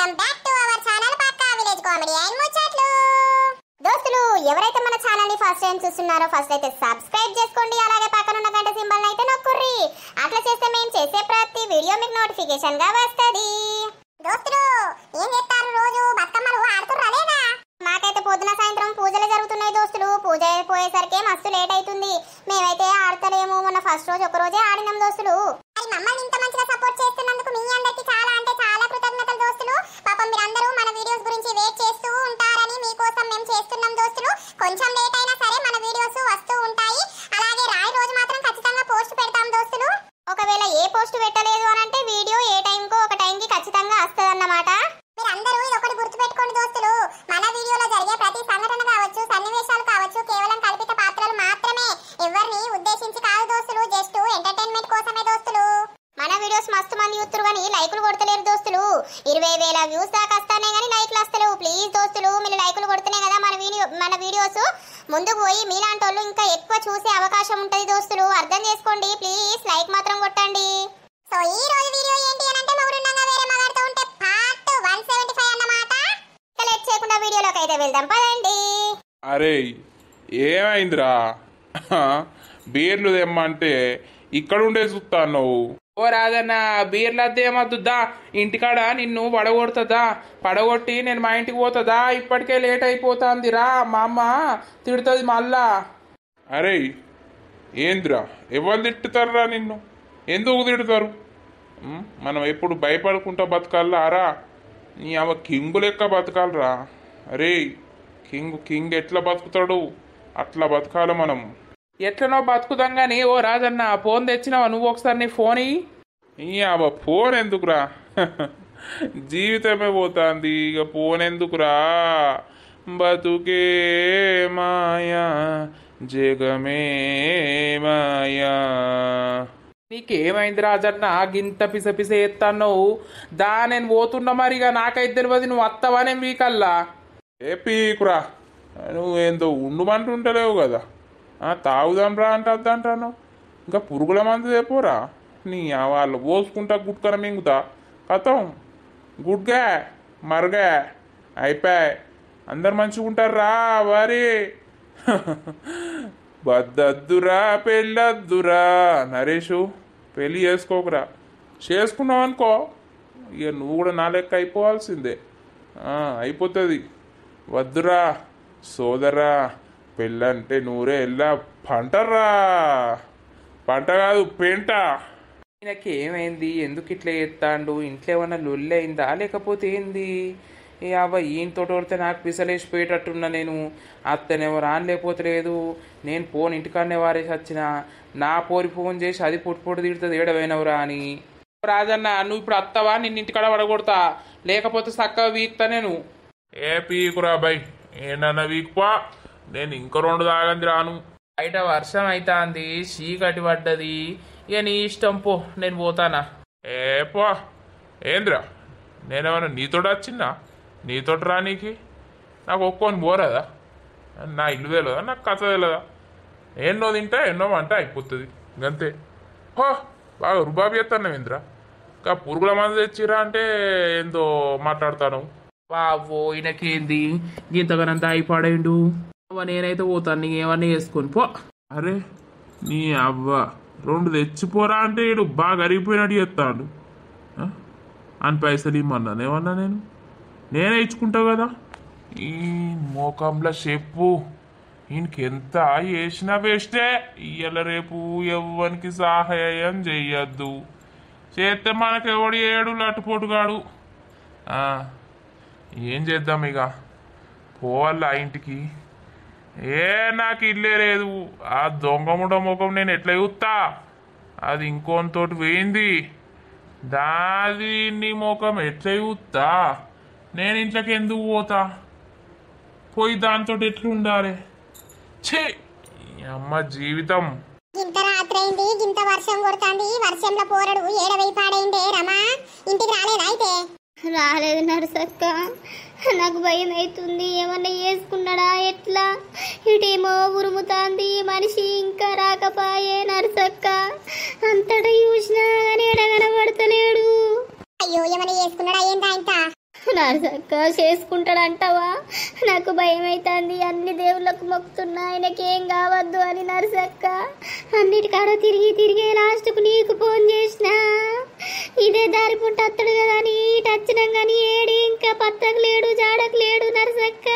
Welcome back to our channel పక్కా village comedy and ముచ్చట్లు. దోస్తులు ఎవరైతే మన ఛానల్ ని ఫస్ట్ టైం చూస్తున్నారో ఫస్ట్ అయితే సబ్స్క్రైబ్ చేసుకోండి, అలాగే పక్కన ఉన్న గంట సింబల్ అయితే నొక్కుర్రి. అట్లా చేస్తే మేము చేసే ప్రతి వీడియో మీకు నోటిఫికేషన్ గా వస్తది. దోస్తులు ఏం చేస్తారు, రోజు బతుకమ్మలు ఆడుతుర్రా లేదా? మాకైతే పొద్దున సాయంత్రం పూజలు జరుగుతున్నాయి దోస్తులు. పూజ అయిపోయేసరికి మస్తు లేట్ అవుతుంది. మేమైతే ఆడతలేము. మొన్న ఫస్ట్ రోజు ఒక రోజే ఆడినాం దోస్తులు. మమ్మల్ని ఇంత మంచిగా సపోర్ట్ చేస్తున్నందుకు మీ అందరికి చాలా అంటే చాలా కృతజ్ఞతలు దోస్తులు. పాపం మీరందరూ మన వీడియోస్ గురించి వెయిట్ చేస్తూ ఉంటారని మీకోసం మేము చేస్తున్నాం దోస్తులు. కొంచెం లేట్ అయినా సరే మన వీడియోస్ వస్తూ ఉంటాయి. అలాగే రాయి రోజు మాత్రం ఖచ్చితంగా పోస్ట్ పెడతాం దోస్తులు. ఒకవేళ ఏ పోస్ట్ పెట్టలేదు అని అంటే వీడియో ఏ టైంకో ఒక టైంకి ఖచ్చితంగా వస్తుందన్నమాట. మీరందరూ ఇది ఒకటి గుర్తుపెట్టుకోండి దోస్తులు, మన వీడియోలో జరిగే ప్రతి సంఘటన కావచ్చు, సన్నివేశాలు కావచ్చు, కేవలం కల్పిత పాత్రలు మాత్రమే, ఎవరిని ఉద్దేశించి కాదు దోస్తులు. జస్ట్ ఎంటర్టైన్మెంట్ కోసమే దోస్తులు. మన వీడియోస్ మస్తు మంది చూస్తురు కానీ లైకులు కొడతలేరు దోస్తులు. 20,000 వ్యూస్ దాకా వస్తానే కానీ లైక్లు వస్తలేవు. ప్లీజ్ దోస్తులు, మీరు లైకులు కొడుతూనే కదా మన వీడియోస్ ముందుకు పోయి మీలాంటి వాళ్ళు ఇంకా ఎక్కువ చూసే అవకాశం ఉంటది దోస్తులు. అర్థం చేసుకోండి ప్లీజ్, లైక్ మాత్రం కొట్టండి. సో ఈ రోజు వీడియో ఏంటి అని అంటే మౌరుండంగా వేరే మగాడుతూ ఉంటే పార్ట్ 175 అన్నమాట. లేట్ చేయకుండా వీడియోలోకి అయితే వెళ్దాం పదండి. అరే ఏమైందిరా, బీర్లు తెమ్మంటే ఇక్కడ ఉండే చూస్తాను. ఓ రాదన్న బీర్లద్దేమద్దుద్దా, ఇంటికాడ నిన్ను పడగొడుతుందా, పడగొట్టి నేను మా ఇంటికి పోతుందా, ఇప్పటికే లేట్ అయిపోతుందిరా, మా అమ్మ తిడుతుంది మళ్ళా. అరే ఏందిరా, ఎవరు తిట్టుతారా నిన్ను, ఎందుకు తిడతారు? మనం ఎప్పుడు భయపడుకుంటా బతకాలా రా, నీ అవ కింగు లెక్క బతకాలరా. అరే కింగ్ ఎట్లా బతుకుతాడు అట్లా బతకాలి మనం. ఎట్లనో బతుకుదాం కానీ ఓ రాజన్న ఫోన్ తెచ్చినావా నువ్వు? ఒకసారి నీ ఫోన్ ఈ అవ ఫోన్ ఎందుకురా, జీవితమే పోతుంది ఇక ఫోన్ ఎందుకురా. బతుకే మాయా జగమే మాయా. నీకేమైంది రాజన్న గింత పిస ఎత్తావు దా, నేను పోతున్నా మరిగా నాకైతే తెలియదు నువ్వు వస్తావా నేను మీకల్లా. ఏ పీకురా, నువ్వేందో ఉండుమంటుంటలేవు కదా, తాగుదాం రా అంటే వద్దంటాను. ఇంకా పురుగుల మందు తెపోరా, నీ వాళ్ళు పోసుకుంటా గుట్కన మింగుతా కథం గుడ్గా మరగా అయిపోయి అందరు మంచిగా ఉంటారా వరి. వద్దద్దురా పెళ్ళొద్దురా నరేషు, పెళ్ళి చేసుకోకురా. చేసుకున్నావు అనుకో ఇక నువ్వు కూడా నా లెక్క అయిపోవాల్సిందే, అయిపోతుంది. వద్దురా సోదరా, పెళ్ళంటే నూరే ఎల్లా పంటరా, పంట కాదు పెంట. ఈయనకి ఏమైంది, ఎందుకు ఇట్లా ఎత్తాండు? ఇంట్లో ఏమన్నా లొల్లి అయిందా లేకపోతే ఏంది? ఏ అవ్వ ఈయనతో కొడితే నాకు పిసలేసిపోయేటట్టున్నా నేను. అత్తనేమో రానిలేకపోతలేదు, నేను ఫోన్ ఇంటికాడనే వారేసి వచ్చిన. నా పోరి ఫోన్ చేసి అది పొట్టు తిడుతుంది ఏడవైనవురా అని. రాజన్న నువ్వు ఇప్పుడు అత్తవా, నిన్ను ఇంటికాడ పడగొడతా, లేకపోతే చక్కగా వీక్తా నేను. ఏ పీకురా బై, ఏంటన్నా వీక్పా, నేను ఇంకో 2 తాగంది రాను. బయట వర్షం అవుతుంది, చీకటి పడ్డది, ఇక నీ ఇష్టం పో, నేను పోతానా. ఏ పో ఏంద్రా, నేనేమన్నా నీతోటి వచ్చిందా? నీతోటి రానీకి నాకు ఒక్కొని పోరాదా? నా ఇల్లు తెలియదా, నాకు కథ తెలియదా? ఎన్నో తింటా ఎన్నో వంట అయిపోతుంది ఇంకంతే. హో బాగా రుబాబు చేస్తాను ఇంద్రా, ఇంకా పురుగుల మందు తెచ్చిరా అంటే ఏందో మాట్లాడతాను. బావో ఈయనకేంది ఇంతగానంత అయిపోయిండు. నేనైతే పోతాను, నీకేమన్నా చేసుకొని పో. అరే నీ అవ్వ 2 తెచ్చిపోరా అంటే ఈడు బాగా అరిగిపోయినట్టు చేస్తాడు అని పైసలు ఇమ్మన్నాను. ఏమన్నా నేనే ఇచ్చుకుంటా కదా. ఈ మోకంలో చెప్పు, ఈయనకి ఎంత వేసినా వేస్తే ఇయ్యాల రేపు ఎవ్వనికి సహాయం చెయ్యొద్దు, చేస్తే మనకెవడు ఏడు లట్టుపోటుగాడు. ఏం చేద్దాం ఇక, పోవాలా ఇంటికి. నాకు ఇల్లే లేదు, ఆ దొంగముడ ముఖం నేను ఎట్లా చూస్తా, అది ఇంకోనితోటి పోయింది, దాది నీ ముఖం ఎట్లా చూస్తా, నేను ఇంట్లోకి ఎందుకు పోతా, పోయి దాంతో ఎట్లా ఉండాలి. ఛే అమ్మ జీవితం. ఇంత రాత్రి అయింది, ఇంత వర్షం కొడుతుంది, వర్షంలో పోరడు ఏడవై పాడైందే. రమా ఇంటికి రాలేదా? అయితే రాలేదు నర్సక్క, నాకు భయం అవుతుంది. ఏమన్నా చేసుకున్నాడా ఎట్లా? ఇటేమో ఉరుముతాంది, మనిషి ఇంకా రాకపాయే నర్సక్క. అంతటా చూసినా కానీ ఎడగనబడతలేడు. అయ్యో ఏమన్నా చేసుకున్నాడా ఏంటా? ఇంత నరసక్క చేసుకుంటాడంటావా? నాకు భయం అవుతుంది. అన్ని దేవుళ్ళకు మొక్కుతున్నా ఆయనకేం కావద్దు అని నరసక్క. అన్నిటికాడ తిరిగి తిరిగి లాస్ట్కు నీకు ఫోన్ చేసిన. ఇదే దారి పుంట అత్తడు కదా అని ఇటు వచ్చినాం కానీ ఏడి ఇంకా పత్తకు లేడు జాడకు లేడు నరసక్క.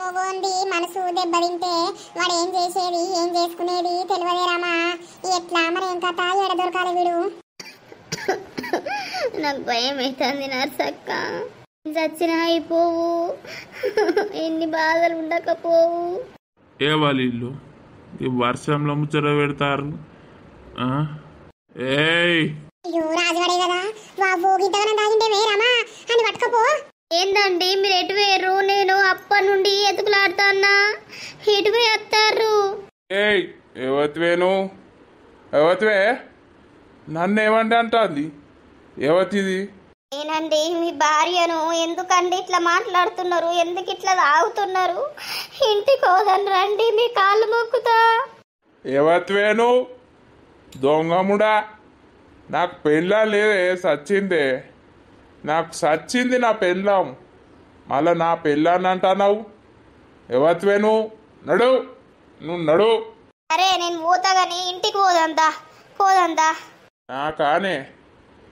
మొగోంది మనసు దెబ్బతింటే వాడు ఏం చేసేది ఏం చేసుకునేది తెలియదేరామా. ఎట్లా మరి ఏం కథ ఎడ దొరకాలి వీడు? నాకు భయం అవుతుంది నరసక్క. చచ్చినా అయిపోవు, ఎన్ని బాధలు ఉండకపోవు. ఏ వాళ్ళ ఇల్లు ఈ వర్షంలో ముచ్చట పెడతారు? ఏయ్ అయ్యో రాజువాడే కదా బాబు, గింతగానం తాగింటే వేరామా అని పట్టుకపో. ఏందండి మీరు ఎటు వేరు? నేను అప్పటి నుండి ఎతుకులాడుతాన్నా, ఎటు పోయి వస్తారు? ఏయ్ ఎవతివేను? ఎవతివే? నన్ను ఏమంటే అంటుంది? ఎవతిది? నేనండి మీ భార్యను. ఎందుకండి ఇట్లా మాట్లాడుతున్నారు? ఎందుకు ఇట్లా తాగుతున్నారు? ఇంటికి పోదని రండి, మీ కాళ్ళు మొక్కుతా. ఎవతివేను? దొంగముడా, నాకు పెళ్ళాం లేదే, సచ్చిందే. నాకు సచ్చింది నా పెళ్ళాం, మళ్ళా నా పెళ్ళాన్ని అంటున్నావు? ఎవతివేను? నడు, నువ్వు నడు. అరే నేను పోతా గానీ ఇంటికి పోదంతా. కానే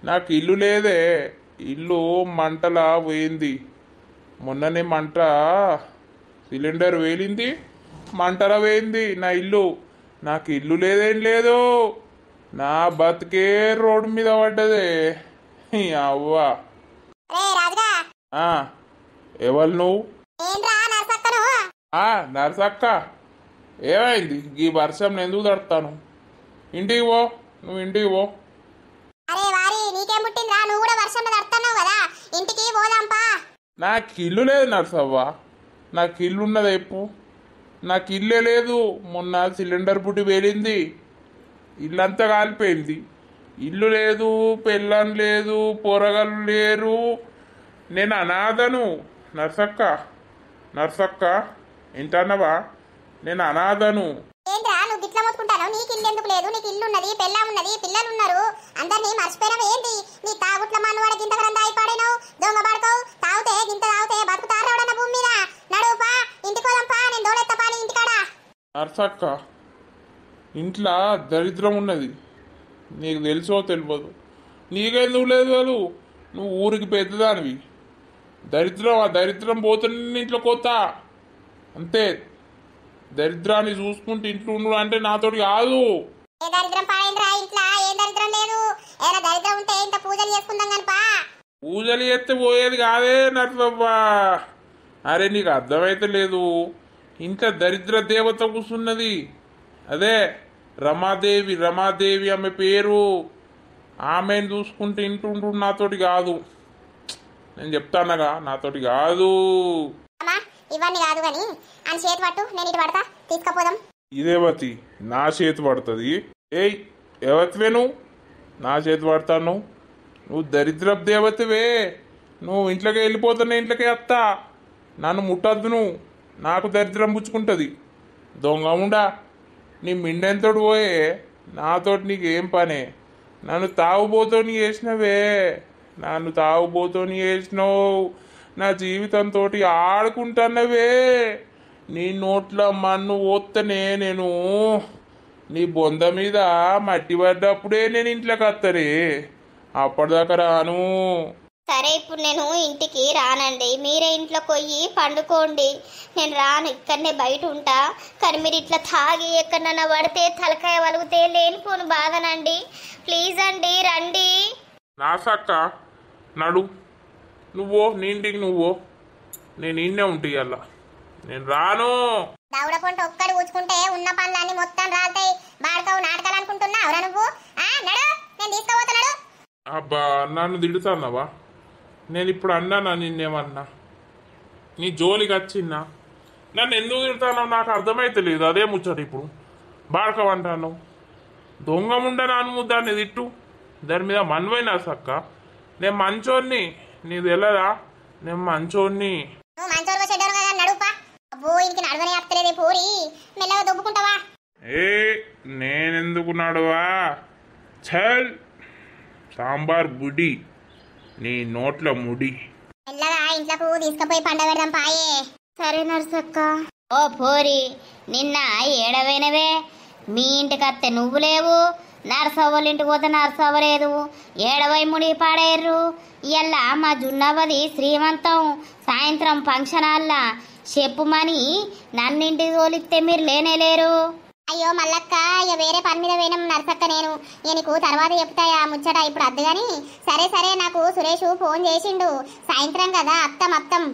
నాకు ఇల్లు లేదే, ఇల్లు మంటలా పోయింది. మొన్ననే మంట సిలిండర్ వేలింది, మంటలా పోయింది నా ఇల్లు. నాకు ఇల్లు లేదేం లేదు, నా బతికే రోడ్డు మీద పడ్డదే. అవ్వ ఎవరు నువ్వు? నరసక్క, ఏమైంది? ఈ వర్షం ఎందుకు తడతాను? ఇంటికి పో, నువ్వు ఇంటికి పో. అరే వారి నీకేం పుట్టిందిరా? నువ్వు కూడా వర్షంలో తడుతున్నావు కదా, ఇంటికి పోదాంపా. నాకు ఇల్లు లేదు నరసవ్వ, నాకు ఇల్లు ఉన్నది ఎప్పు? నాకు ఇల్లే లేదు. మొన్న సిలిండర్ బుడ్డి పేలింది, ఇల్లంతా కాలిపోయింది. ఇల్లు లేదు, పెళ్ళం లేదు, పొరగలు లేరు. నేను అనాథను నరసక్క ఏంటన్నవా? నేను అనాథను. ఏంట్రా నువ్వు గిట్ల మొత్తుకుంటాను? నీకు ఇల్లు ఎందుకు లేదు? నీకు ఇల్లు ఉన్నది, పెళ్ళాం ఉన్నది, పిల్లలు ఉన్నారు. అందరినీ మర్చిపోయినావు ఏంటి? నీ తాగుట్ల మనవాడ గింత కరం దాయిపాడేనావు, దొంగ పడతావు. తాగితే గింత తాగితే బతుకుతారు ఎవడన్న భూమి మీద. నడువుపా, ఇంటికి పోదాంపా, నేను దోడెత్తపా నీ ఇంటికాడ. నరసక్క, ఇంట్లో దరిద్రం ఉన్నది, నీకు తెలుసో తెలియదు. నీకెందుకు లేదు వాళ్ళు? నువ్వు ఊరికి పెద్దదానివి. దరిద్రం, ఆ దరిద్రం పోతున్న ఇంట్లో కొత్త అంతే. దరిద్రాన్ని చూసుకుంటూ ఇంట్లో ఉండు అంటే నాతోటి కాదు. ఏ దరిద్రం పాడైందిరా ఇంట్లో? ఏ దరిద్రం లేదు. ఏదైనా దరిద్రం ఉంటే ఇంత పూజలు చేసుకుందాం కనుపా. పూజలు చేస్తే పోయేది కాదే నరసవ్వా. అరే నీకు అర్థమైతే లేదు, ఇంట్లో దరిద్ర దేవత కూర్చున్నది. అదే రమాదేవి ఆమె పేరు. ఆమెను చూసుకుంటే ఇంటుంటు నాతోటి కాదు. నేను చెప్తానగా, నాతోటి కాదు. ఇవన్నీ కాదు కానీ అని చేతి పట్టు, నేను ఇటు పడతా, తీసుకపోదాం. ఇదేవతి నా చేతి పడుతుంది? ఏయ్ ఎవతివే నువ్వు? నా చేతి పడతాను? నువ్వు దరిద్రపు దేవతవే. నువ్వు ఇంట్లోకి వెళ్ళిపోతున్నా, ఇంట్లోకి వస్తా. నన్ను ముట్టద్దు నువ్వు, నాకు దరిద్రం పుచ్చుకుంటుంది. దొంగముండా, నీ మిండెంతోటి పోయే, నాతోటి నీకేం పనే? నన్ను తాగుబోతోని చేసినవే, నన్ను తాగుబోతోని చేసినావు. నా జీవితంతో ఆడుకుంటున్నవే. నీ నోట్లో మన్ను పోత్తనే నేను నీ బొంద మీద మట్టి పడ్డప్పుడే నేను ఇంట్లోకి వస్తానే, అప్పటిదాకా రాను. సరే ఇప్పుడు నేను ఇంటికి రానండి, మీరే ఇంట్లో పోయి పండుకోండి. నేను రాను, ఇక్కడనే బయట ఉంటా. కానీ మీరు ఇట్లా తాగి ఎక్కడన్నా పడితే తలకాయ వలిగితే లేనిపోను బాధనండి. ప్లీజ్ అండి రండి. నా సక్క నడు, నువ్వో నీ ఇంటికి నువ్వో, నేను ఇన్నే ఉంటే అలా నేను రాను. దౌడ పొంట ఒక్కడు ఊచుకుంటే ఉన్న పనులన్నీ మొత్తం రాలుతాయి. బాడకవు నాటకాలు అనుకుంటున్నావురా నువ్వు? నడు, నేను తీసుకుపోతున్నాడు. అబ్బా నన్ను తిడుతున్నావా? నేను ఇప్పుడు అన్నానా నిన్నేమన్నా? నీ జోలికి వచ్చిన్నా? నన్ను ఎందుకు తిడతానో నాకు అర్థమైతే లేదు. అదే ముచ్చట ఇప్పుడు బాడకవంటాను. దొంగముండ నాను ముద్దాన్ని తిట్టు, దాని మీద మనవైనా సక్క. నేను మంచోన్ని, నీది వెళ్ళదా? నేను మంచోన్ని. నువ్వు మంచోడు చెడ్డోడు కదా, నడుపా. అబ్బో ఇంక నడవనే అత్తలేదే పోరి, మెల్లగా దొబ్బుకుంటావా? ఏ నేనెందుకు నడువా? చల్ సాంబార్ బుడి, నీ నోట్ల ముడి. ఇంట్లోకు తీసుకుపోయి పండగ పెడదాం పాయే. సరే నర్సక్క. ఓ పోరి, నిన్న ఏడవైనవే? మీ ఇంటికి అత్తే నువ్వు లేవు, నర్సవ్వల ఇంటికి పోతే నర్సవ్వలేదు, ఏడవై ముడి పాడేర్రు. ఇయ్యల్లా మా జున్నవ్వది శ్రీమంతం, సాయంత్రం ఫంక్షన్ హాల్లా. చెప్పుమని నన్నింటికి తోలిస్తే మీరు లేనేలేరు. అయ్యో మల్లక్క, ఇక వేరే పని మీద పోయినాం నర్సక్క. నేను నీకు తర్వాత చెప్తాయా ముచ్చట, ఇప్పుడు అద్దు గాని. సరే సరే, నాకు సురేష్ ఫోన్ చేసిండు, సాయంత్రం కదా అత్తం.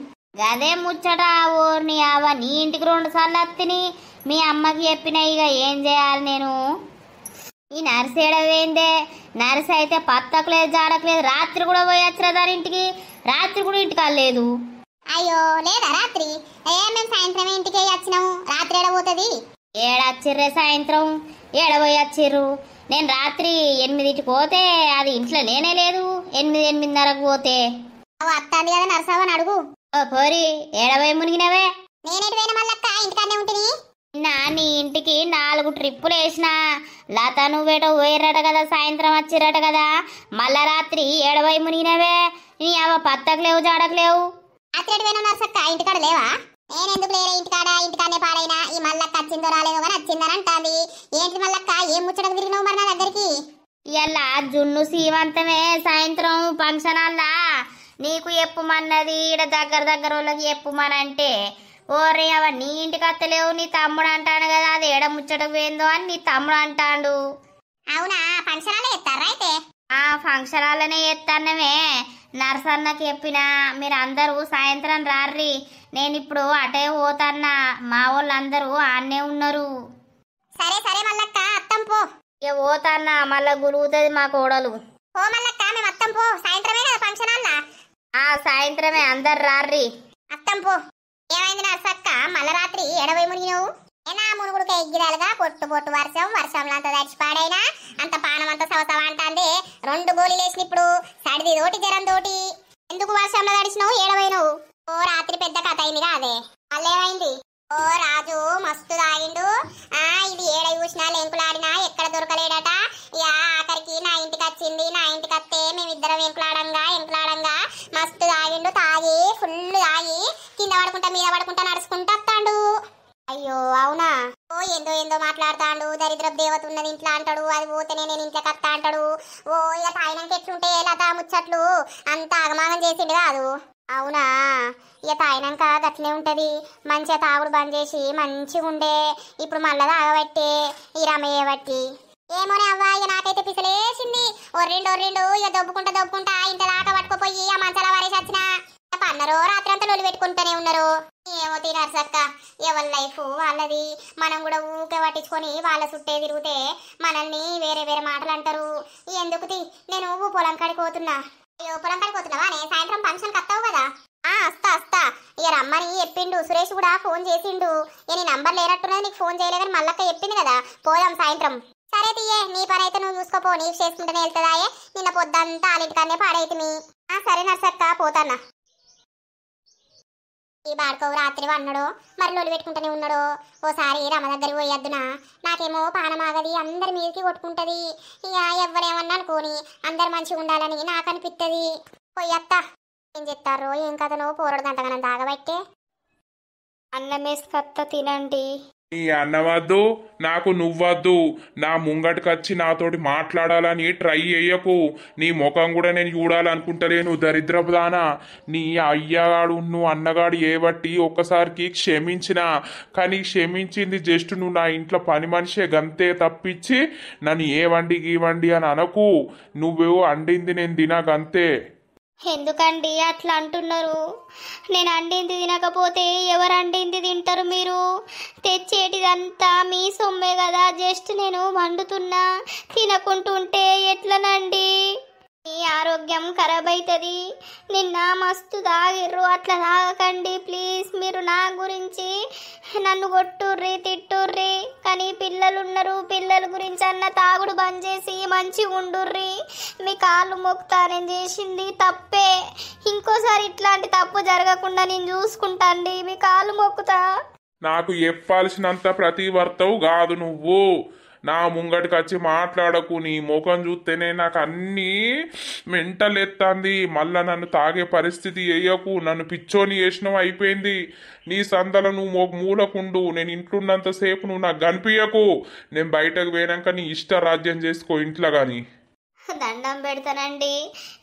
గదే ముచ్చట. ఊరిని అవ నీ ఇంటికి 2 సార్లు అత్తిని, మీ అమ్మకి చెప్పిన. ఇక ఏం చేయాలి నేను? ఈ నర్సు ఏడవేందే? నర్సు అయితే పత్తకలేదు జాడకలేదు. రాత్రి కూడా పోయొచ్చురా దాని ఇంటికి, రాత్రి కూడా ఇంటికి వెళ్ళలేదు. అయ్యో లేదా రాత్రి? మేము సాయంత్రం ఇంటికి వచ్చినాము, రాత్రి ఏడబోతుంది. ఏడచ్చిర్రే సాయంత్రం, ఏడబోయొచ్చిర్రు. నేను రాత్రి 8కి పోతే అది ఇంట్లో లేనే లేదు. 8, 8:30కు పోతే అత్తంది కదా నర్సవ్వని అడుగు. ఓ పోరి, ఏడబోయి మునిగినవే? నేనేటి పోయిన మల్లక్క, ఇంటికాడనే ఉంటుంది. నీ ఇంటికి 4 ట్రిప్పులు వేసిన. లత నువ్వేటో పోయిర్రట కదా, సాయంత్రం వచ్చిర్రట కదా, మళ్ళా రాత్రి ఏడబోయి మునిగినవే? నీ అవ పత్తకలేవు జాడకలేవు. రాత్రి ఏడు పోయిన నర్సక్క, ఇంటికాడ లేవా? నేనెందుకు లేరే ఇంటికాడనే పాడైనా. ఈ మల్లక్క వచ్చిందో రాలేదో కానీ వచ్చిందని అంటాంది. ఏంటి మల్లక్క, ఏం ముచ్చటకు తిరిగినావు మరి నా దగ్గరికి? ఇలా జున్ను సీమంతమే, సాయంత్రం ఫంక్షన్ హాల్లా. నీకు ఎప్పుమన్నది, ఈడ దగ్గర వాళ్ళకి ఎప్పుమనంటే ఓరే అవ నీ ఇంటికి అత్తలేవు, నీ తమ్ముడు అంటాను కదా, అది ఏడ ముచ్చటకు పోయిందో అని నీ తమ్ముడు అంటాడు. అవునా, ఫంక్షన్ హాల్లో ఎత్తారా అయితే? ఆ ఫంక్షన్ హాల్లోనే ఎత్తానమే. నర్సన్నకి చెప్పినా, మీరు అందరూ సాయంత్రం రార్రి, నేను ఇప్పుడు అటే పోతాన్నా, మా వాళ్ళందరూ ఆన్నే ఉన్నారు. సరే సరే మల్లక్క, అత్తం పో. ఇక పోతాన్నా, మళ్ళా గురుగుతుంది మా కోడలు. పో మల్లక్క, మేము అత్తం పో. సాయంత్రమే కదా ఫంక్షన్ హాల్లా? ఆ సాయంత్రమే, అందరు రార్రి. అత్తం పో. ఏమైంది నర్సక్క, మళ్ళా రాత్రి ఏడవై మునిగినావు? ఏనా మునుగుడుక ఎగ్గిరాలుగా పొట్టు వర్షంలో అంత దడిచి పాడైనా అంత పానం అంత సవసవ అంటాంది. 2 గోళీలు వేసిన ఇప్పుడు, సడిది తోటి జరం తోటి. ఎందుకు వర్షంలో తడిచినావు, ఏడవైనవు? ఓ రాత్రి పెద్ద కథ అయింది కాదే. మళ్ళేమైంది? ఓ రాజు మస్తు తాగిండు. ఇది ఏడ చూసినా లెంకులాడినా ఎక్కడ దొరకలేడట. ఇక ఆఖరికి నా ఇంటికి వచ్చింది. నా ఇంటికి వస్తే మేమిద్దరం ఎంకులాడంగా మస్తు తాగిండు. తాగి ఫుల్ తాగి కింద పడుకుంటా మీద పడుకుంటా నడుచుకుంటా వస్తాడు. అయ్యో అవునా? ఓ ఏందో మాట్లాడతాడు. దరిద్రపు దేవత ఉన్నది ఇంట్లో అంటాడు, అది పోతేనే నేను ఇంట్లోకి వస్తా అంటాడు. ఓ ఇక తాగినాక ఎట్లుంటే లత ముచ్చట్లు అంత ఆగమాగం చేసిండు కాదు. అవునా? ఇక తాగినాక గట్లనే ఉంటది. మంచిగా తాగుడు బంద్ చేసి మంచిగా ఉండే. ఇప్పుడు మళ్ళా తాగబట్టే ఈ రమయ్య బట్టి ఏమోనే అవ్వ. ఇక నాకైతే పిసలేసింది. ఒర్రిండు ఇక దొబ్బుకుంటా ఇంత దాకా పట్టుకుపోయి ఆ మంచాల వారేసి వచ్చిన. పన్నరో రాత్రి అంతా లొల్లి పెట్టుకుంటూనే ఉన్నారు. ఏమో తినర్సక్క, ఎవరి లైఫ్ వాళ్ళది. మనం కూడా ఊకే పట్టించుకొని వాళ్ళ చుట్టే తిరిగితే మనల్ని వేరే మాటలు అంటారు. ఎందుకు నేను పొలం కాడికి పోతున్నా. అయ్యో పొలం కాడికి పోతున్నావా? సాయంత్రం ఫంక్షన్ కత్తావు కదా? వస్తా. ఇక రమ్మని చెప్పిండు. సురేష్ కూడా ఫోన్ చేసిండు. నీ నంబర్ లేనట్టున్నది, నీకు ఫోన్ చేయలేదని మల్లక్క చెప్పింది కదా, పోదాం సాయంత్రం. సరే తీయే, నీ పని అయితే నువ్వు చూసుకోపో. నీకు చేసుకుంటేనే వెళ్తుందాయే. నిన్న పొద్దంతా వాళ్ళింటికన్నే పాడైతుంది. సరే నర్సక్క, పోతానా. ఈ బాడుకోవు రాత్రి అన్నాడో మరి లొల్లి పెట్టుకుంటూనే ఉన్నాడో. ఓసారి రమ దగ్గరికి పోయొద్దునా, నాకేమో పానమాగది, అందరి మీదకి కొట్టుకుంటది. ఇక ఎవ్వరేమన్నా అనుకోని అందరు మంచిగా ఉండాలని నాకు అనిపిస్తుంది. పోయత్త ఏం చెప్తారో ఏం కథనో పోరడుదంటగా నన్ను తాగబట్టే. అన్నం వేసుకత్త తినండి. నీ అన్నవద్దు, నాకు నువ్వద్దు. నా ముంగటికొచ్చి నాతోటి మాట్లాడాలని ట్రై చెయ్యకు. నీ ముఖం కూడా నేను చూడాలనుకుంటలేను, దరిద్రపు దానా. నీ అయ్యగాడు నువ్వు అన్నగాడు ఏబట్టి ఒక్కసారికి క్షమించిన, కానీ క్షమించింది జస్ట్ నువ్వు నా ఇంట్లో పని మనిషే గంతే తప్పించి నన్ను ఏ వండి ఈ వండి అని అనకు. నువ్వు అండింది నేను తినగంతే. ఎందుకండి అట్లా అంటున్నారు? నేను అండింది తినకపోతే ఎవరు అండింది తింటారు? మీరు తెచ్చేటిదంతా మీ సొమ్మే కదా, జస్ట్ నేను వండుతున్నా. తినకుంటుంటే ఎట్లనండి? మీ ఆరోగ్యం ఖరాబ్ అవుతుంది. నిన్న మస్తు తాగిర్రు, అట్లా తాగకండి ప్లీజ్. మీరు నా గురించి నన్ను కొట్టుర్రి తిట్టుర్రి, కానీ పిల్లలున్నారు, పిల్లల గురించి అన్న తాగుడు బంద్ చేసి మంచిగా ఉండుర్రి. మీ కాళ్ళు మొక్కుతా, నేను చేసింది తప్పే. ఇంకోసారి ఇట్లాంటి తప్పు జరగకుండా నేను చూసుకుంటాండి. మీ కాళ్ళు మొక్కుతా. నాకు చెప్పాల్సినంత ప్రతివర్తవు కాదు నువ్వు. నా ముంగటికి వచ్చి మాట్లాడకు. నీ ముఖం చూస్తేనే నాకు అన్నీ మెంటల్ ఎత్తాంది. మళ్ళా నన్ను తాగే పరిస్థితి వేయకు. నన్ను పిచ్చోని చేసినవి అయిపోయింది. నీ సందల నువ్వు మూలకుండు. నేను ఇంట్లున్నంతసేపు నువ్వు నాకు కనిపించకు. నేను బయటకు పోయినాక నీ ఇష్ట రాజ్యం చేసుకో ఇంట్లో కానీ. దండం పెడతానండి.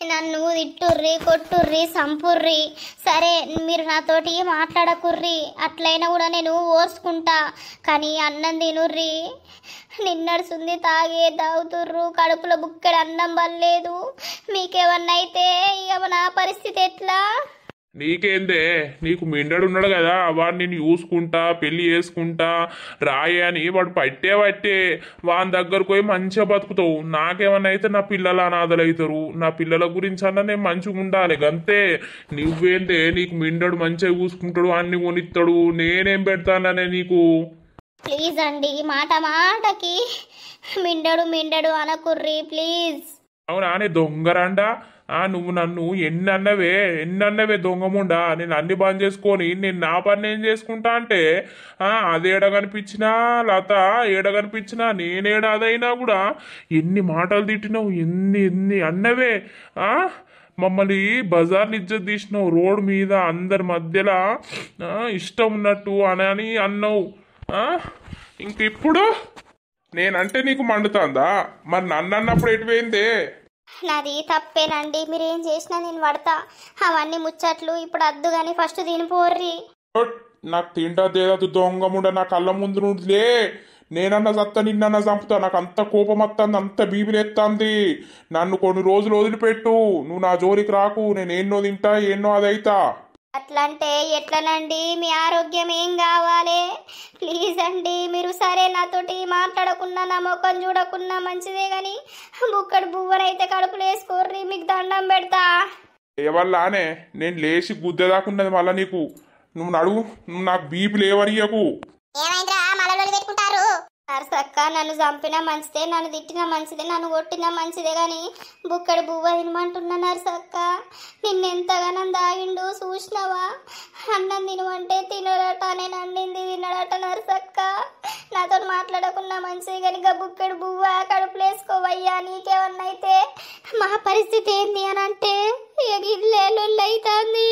నన్ను తిట్టుర్రి, కొట్టుర్రి, సంపుర్రి. సరే మీరు నాతోటి మాట్లాడకుర్రి, అట్లయినా కూడా నేను ఓర్చుకుంటా. కానీ అన్నం తినుర్రి. నిన్నడుసుంది తాగుతుర్రు, కడుపులో బుక్కెడు అన్నం పడలేదు. మీకేమన్నా అయితే ఇక నా పరిస్థితి ఎట్లా? నీకేందే, నీకు మిండడున్నాడు కదా, వాడు నేను చూసుకుంటా పెళ్లి చేసుకుంటా రాయే అని వాడు పట్టే వాని దగ్గరకు పోయి మంచిగా బతుకుతావు. నాకేమన్నా అయితే నా పిల్లలు అనాథలు అవుతారు. నా పిల్లల గురించి అన్నా నేను మంచిగా ఉండాలి అంతే. నువ్వేందే, నీకు మిండడు మంచిగా చూసుకుంటాడు, అన్ని కొనిస్తాడు, నేనేం పెడతాననే నీకు. ప్లీజ్ అండి, మాట మాటకి మిండడు అనకుర్రి ప్లీజ్. అవునా, నీ దొంగరండా. నువ్వు నన్ను ఎన్నన్నవే దొంగముండా. నేను అన్ని బంద్ చేసుకొని నేను నా పని నేను చేసుకుంటా అంటే అది ఏడ కనిపించినా లత ఏడ కనిపించినా నేనేడ అదైనా కూడా ఎన్ని మాటలు తిట్టినావు, ఎన్ని అన్నవే. మమ్మల్ని బజార్ని ఇజ్జత్ తీసినావు, రోడ్ మీద అందరి మధ్యలో ఇష్టం ఉన్నట్టు అని అన్నావు. ఇంక ఇప్పుడు నేనంటే నీకు మండుతుందా? మరి నన్ను అన్నప్పుడు ఎటుపోయిందే? నాది తప్పేనండి, మీరేం చేసినా నేను పడతా. అవన్నీ ముచ్చట్లు ఇప్పుడు అద్దు కానీ ఫస్ట్ తినిపోర్రి. నాకు తింటదేదదు దొంగముండ, నా కళ్ళ ముందు నుండిలే. నేనన్నా చత్తా, నిన్నన్నా చంపుతా. నాకు అంత కోపం వస్తుంది, అంత బీబిలెత్తాంది. నన్ను కొన్ని రోజులు వదిలిపెట్టు. నువ్వు నా జోలికి రాకు. నేను ఎన్నో తింటా, ఎన్నో అదైతా. అట్లంటే ఎట్లనండి? మీ ఆరోగ్యం ఏం కావాలి? ప్లీజ్ అండి, మీరు సరే నాతోటి మాట్లాడకున్నా నా ముఖం చూడకున్నా మంచిదే కానీ బుక్కడు బువ్వనైతే కడుపులు వేసుకోర్రి, మీకు దండం పెడతా. ఎవల్లానే నేను లేచి గుద్దెదాకున్నది మళ్ళా నీకు. నువ్వు నడువు, నువ్వు నాకు బీపీ లేవనియకు. నర్సక్క, నన్ను చంపినా మంచిదే, నన్ను తిట్టినా మంచిదే, నన్ను కొట్టినా మంచిదే కానీ బుక్కడి బువ్వ తినమంటున్నా. నర్సక్క, నిన్నెంతగానం దాగిండు చూసినావా? అన్నం తినమంటే తినడట, నేను అండింది తినడట. నర్సక్క, నాతో మాట్లాడకున్నా మంచిది కానీ బుక్కడి బువ్వ కడుపులు వేసుకోవయ్యా. నీకేమన్నా అయితే మా పరిస్థితి ఏంది అని అంటే ఇల్లు అవుతుంది.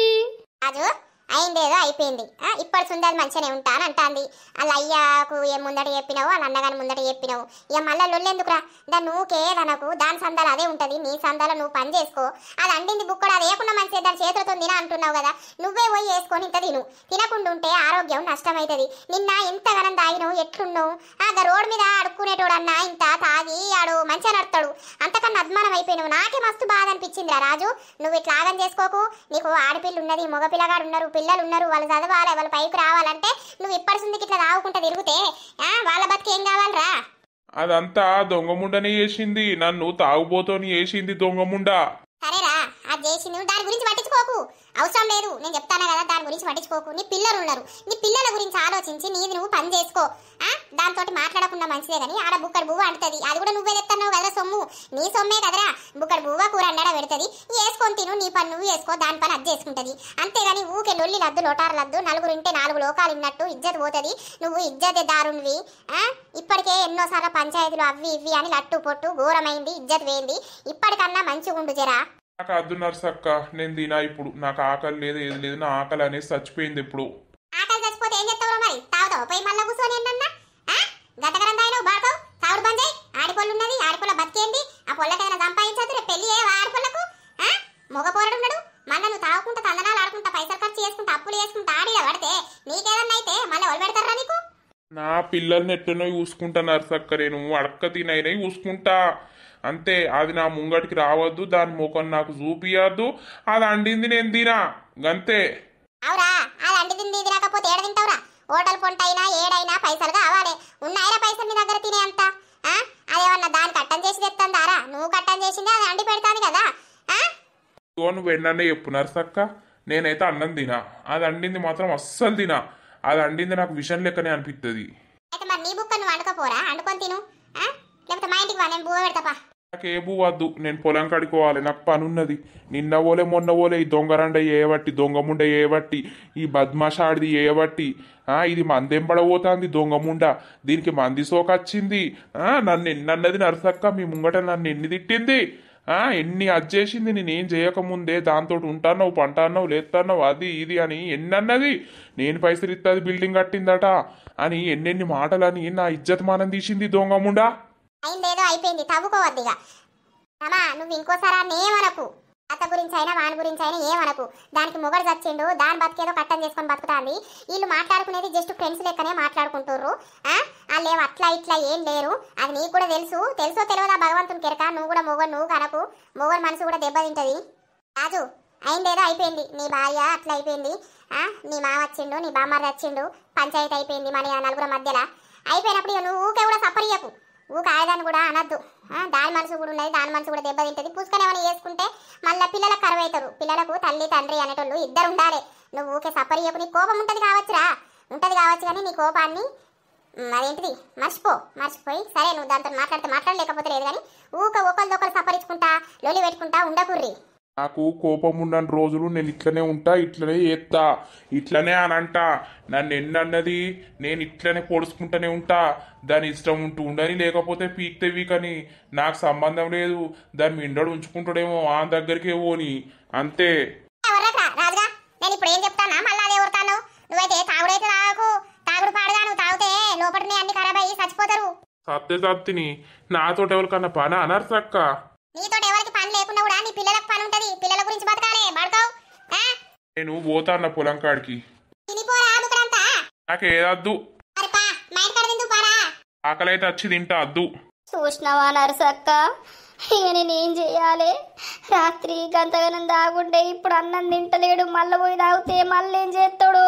అయిందేదో అయిపోయింది. ఇప్పటి సుంది అది మంచిగానే ఉంటాను అంటాంది. వాళ్ళ అయ్యాకు ఏం ముందట చెప్పినావు, వాళ్ళ అన్నగాని ముందట చెప్పినావు. ఇక మళ్ళీ లొల్లెందుకురా? దాన్ని నువ్వుకేదనకు, దాని సందాలు అదే ఉంటుంది. నీ సందాల నువ్వు పని చేసుకో. అది అండింది బుక్కడు, అది వేయకుండా మంచిది, దాని చేతులతో తిన అంటున్నావు కదా. నువ్వే పోయి వేసుకొని ఇంత తిను. తినకుండా ఉంటే ఆరోగ్యం నష్టమవుతుంది. నిన్న ఇంతగానం తాగినావు, ఎట్లున్నావు? రోడ్ మీద అడుక్కునేటోడన్నా ఇంత తాగి ఆడు మంచిగా నడతాడు. అంతకన్నా అద్మానం అయిపోయినావు. నాకే మస్తు బాధ అనిపించిందిరా రాజు. నువ్వు ఇట్లా ఆగం చేసుకోకు. నీకు ఆడపిల్ల ఉన్నది, మగపిల్లగాడు ఉన్నారు, పిల్లలు ఉన్నారు, వాళ్ళు చదవాలి, వాళ్ళ పైకి రావాలంటే నువ్వు ఇప్పటి సుందికి ఇట్లా తాగుకుంటా తిరిగితే వాళ్ళ బతికి ఏం కావాలరా? అదంతా దొంగముండని చేసింది, నన్ను తాగుబోతోని చేసింది దొంగముండ. సరేరా, అది చేసి నువ్వు దాని గురించి పట్టించుకోకు. అవసరం లేదు, నేను చెప్తాను కదా, దాని గురించి పట్టించుకోకు. నీ పిల్లలు ఉన్నారు, నీ పిల్లల గురించి ఆలోచించి నీది నువ్వు పని చేసుకో. దాంతో మాట్లాడకుండా మంచిదే కానీ ఆడ బుక్కడి బువ్వ అంటది. అది కూడా నువ్వే తెస్తున్నావు కదరా సొమ్ము, నీ సొమ్మే కదరా. బుక్కడి బువ్వ కూర అన్నాడ పెడుతుంది, వేసుకొని తిను. నీ పని నువ్వు వేసుకో, దాని పని అది చేసుకుంటది. అంతేగాని ఊకే లొల్లి లద్దు లోటారు లద్దు, నలుగురు ఇంటే 4 లోకాలు ఉన్నట్టు ఇజ్జత్ పోతుంది. నువ్వు ఇజ్జతే దారునివి. ఇప్పటికే ఎన్నోసార్లు పంచాయతీలు అవి ఇవి అని లట్టు పొట్టు ఘోరమైంది, ఇజ్జత్ వేయింది. ఇప్పటికన్నా మంచిగా ఉండు జరా. నాకు అద్దు నర్సక్క, నేను తినా ఇప్పుడు. నాకు ఆకలి లేదు, ఏది లేదు. నా ఆకలి అనేది చచ్చిపోయింది. ఇప్పుడు ఆకలి చచ్చిపోతే ఏం చెప్తావు మరి? తాగుతావు పోయి మళ్ళీ కూర్చొని ఏంటన్నా గతకరం తాగినావు బాడతావు. తాగుడు బంద్ చేయి. ఆడిపొల్లు ఉన్నది, ఆడిపొల్ల బతికేంది. ఆ పొల్లకైనా సంపాదించదు, రేపు పెళ్లి ఆడిపొల్లకు. మగ పోరడు ఉన్నాడు, మళ్ళీ నువ్వు తాగుకుంటా తందనాలు ఆడుకుంటా పైసలు ఖర్చు చేసుకుంటా అప్పులు చేసుకుంటా ఆడిగా పడితే నీకేదన్నా అయితే మళ్ళీ వాళ్ళు పెడతారా నీకు? నా పిల్లల్ని ఎట్లనో చూసుకుంటా నర్సక్క. నేను అడక్క తినైనా చూసుకుంటా అంతే. అది నా ముంగటికి రావద్దు, దాని ముఖం నాకు చూపియద్దు. అది అండింది నేను తినా గంతే. అవురా, అది అండింది తినకపోతే ఏడ తింటావురా? హోటల్ పొంటైనా ఏడైనా పైసలు కావాలి. ఉన్నాయిరా పైసలు నీ దగ్గర తినే అంత? అదేమన్నా దాన్ని కట్టం చేసి తెస్తుందారా? నువ్వు కట్టం చేసింది అది అండి పెడతాను కదా. నువ్వు ఎన్ననే చెప్పు నర్సక్క, నేనైతే అన్నం తినా. అది అండింది మాత్రం అస్సలు తినా. అది అండింది నాకు విషయం లెక్కనే అనిపిస్తుంది. అయితే మరి నీ బుక్క నువ్వు వండుకపోరా, వండుకొని తిను. లేకపోతే మా ఇంటికి వా, నేను బువ్వ పెడతాపా. నాకు ఏ వద్దు, నేను పొలం కడుకోవాలి, నాకు పని ఉన్నది. నిన్న ఓలే మొన్న ఓలే ఈ దొంగరండ ఏయబట్టి, దొంగముండ ఏయబట్టి, ఈ బద్మాషాడిది ఏయబట్టి, ఇది మందెంబడబోతాంది దొంగముండ, దీనికి మంది సోకొచ్చింది. నన్ను ఎన్నన్నది నరసక్క, మీ ముంగట నన్ను ఎన్ని తిట్టింది, ఎన్ని అజ్జేసింది. నేనేం చేయకముందే దాంతో ఉంటాన్నావు, పంటాన్నావు, లేస్తాన్నావు, అది ఇది అని ఎన్నన్నది. నేను పైసలు ఇస్తుంది బిల్డింగ్ కట్టిందట అని ఎన్నెన్ని మాటలని నా ఇజ్జత్ మానం తీసింది దొంగముండా. అయిందేదో అయిపోయింది, తవ్వుకోవద్దు ఇక. అమ్మా నువ్వు ఇంకోసారి ఏమనకు, అత్త గురించి అయినా వాని గురించి అయినా ఏమనకు. దానికి మొగడు చచ్చిండు, దాని బతికేదో కట్టం చేసుకొని బతుకుతాంది. వీళ్ళు మాట్లాడుకునేది జస్ట్ ఫ్రెండ్స్ లెక్కనే మాట్లాడుకుంటుర్రు. వాళ్ళు ఏం అట్లా ఇట్లా ఏం లేరు, అది నీకు కూడా తెలుసో తెలియదా భగవంతుని కెరక. నువ్వు కూడా మొగడు, నువ్వు కనకు, మొగడు మనసు కూడా దెబ్బతింటది. రాజు అయిందేదో అయిపోయింది, నీ భార్య అట్లా అయిపోయింది, నీ మామ వచ్చిండు, నీ బామ్మారి వచ్చిండు, పంచాయతీ అయిపోయింది మన నలుగురు మధ్యలో. అయిపోయినప్పుడు ఇక నువ్వు ఊకే కూడా సపరియకు, ఊక ఆయుధాన్ని కూడా అనద్దు. దాని మనసు కూడా ఉన్నది, దాని మనసు కూడా దెబ్బతింటది. పుస్తకం ఏమైనా చేసుకుంటే మళ్ళీ పిల్లలకు కరువు అవుతారు. పిల్లలకు తల్లి తండ్రి అనేటోళ్ళు ఇద్దరు ఉండాలి. నువ్వు ఊకే సపరియకు. నీ కోపం ఉంటుంది కావచ్చురా, ఉంటుంది కావచ్చు, కానీ నీ కోపాన్ని అదేంటిది మర్చిపోయి సరే నువ్వు దాంతో మాట్లాడలేకపోతే లేదు, కానీ ఊక ఒకరిదొకరు సపరించుకుంటా లొలి పెట్టుకుంటా ఉండకుర్రి. నాకు కోపం ఉండని రోజులు నేను ఇట్లనే ఉంటా, ఇట్లనే చేస్తా, ఇట్లనే అని అంట. నన్ను ఎన్నన్నది నేను ఇట్లనే పొడుచుకుంటూనే ఉంటా. దాని ఇష్టం ఉంటూ ఉండని, లేకపోతే పీక్తేవి, కానీ నాకు సంబంధం లేదు. దాన్ని మిండడు ఉంచుకుంటాడేమో ఆ దగ్గరికే పోని, అంతే. రాజుగా నేను ఇప్పుడు ఏం చెప్తానా, మళ్ళీ అదే ఊరుతాను. నువ్వైతే తాగుడైతే తాగకు, తాగుడు పాడుగా. నువ్వు తాగితే లోపలిని అన్ని ఖరాబ్ అయ్యి చచ్చిపోతారు. సత్యని నాతోటి ఎవరికన్నా పని అనర్సక్క. నీతో ఎవరికి పని లేకున్నా కూడా నీ పిల్లలకు పని ఉంటది. పిల్లల గురించి బతకాలే, బడతావు. నేను పోతాన్న పొలం కాడికి. నాకు ఏదద్దు, ఆకలైతే వచ్చి తింటా, అద్దు. చూసినావా నరసక్క, ఇక నేనేం చెయ్యాలి? రాత్రి గంతగనం దాగుండే, ఇప్పుడు అన్నం తింటలేడు. మళ్ళీ పోయి తాగితే మళ్ళీ ఏం చేస్తాడు?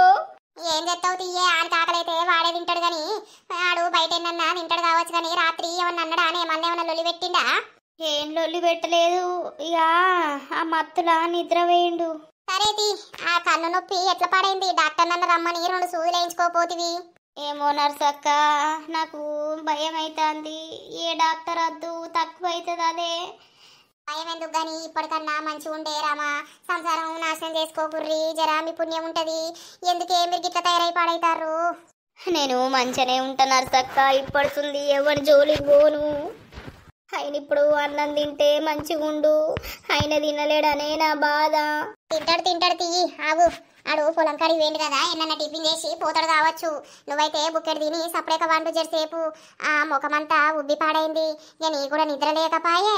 ఏం చేస్తావు తీయే, ఆడికి ఆకలైతే వాడే తింటాడు, కానీ ఆడు బయట ఏమన్నా తింటాడు కావచ్చు, కానీ రాత్రి ఏమన్నా అన్నాడా? మళ్ళీ ఏమన్నా లొల్లి పెట్టిండా? ఏం లొల్లి పెట్టలేదు, ఇక ఆ మత్తులా నిద్ర వేయండు. సరేది, ఆ కన్ను నొప్పి ఎట్లా పడైంది? డాక్టర్ నన్ను రమ్మని 2 సూదులు వేయించుకోపోతివి. ఏమో నర్సక్క, నాకు భయం అవుతుంది. ఏ డాక్టర్ వద్దు, తక్కువ అవుతుంది అదే. భయం ఎందుకు గాని, ఇప్పటికన్నా మంచిగా ఉండే రామా. సంసారం నాశనం చేసుకోకుర్రి, జరా మీ పుణ్యం ఉంటది. ఎందుకే మీరు గిట్ల తయారై పాడైతారు? నేను మంచిగానే ఉంటా నర్సక్క, ఇప్పడుతుంది ఎవరి జోలికి పోను. ఆయన ఇప్పుడు అన్నం తింటే మంచిగా ఉండు, ఆయన తినలేడనే నా బాధ. తింటాడు తీయి, ఆగు. ఆడు పొలం కాడికి వేయండి కదా, ఏమన్నా టిఫిన్ చేసి పోతాడు కావచ్చు. నువ్వైతే బుక్కెడు తిని సపరేక వండు జరసేపు. ఆ ముఖమంతా ఉబ్బి పాడైంది, ఇక నీ కూడా నిద్ర లేకపాయే.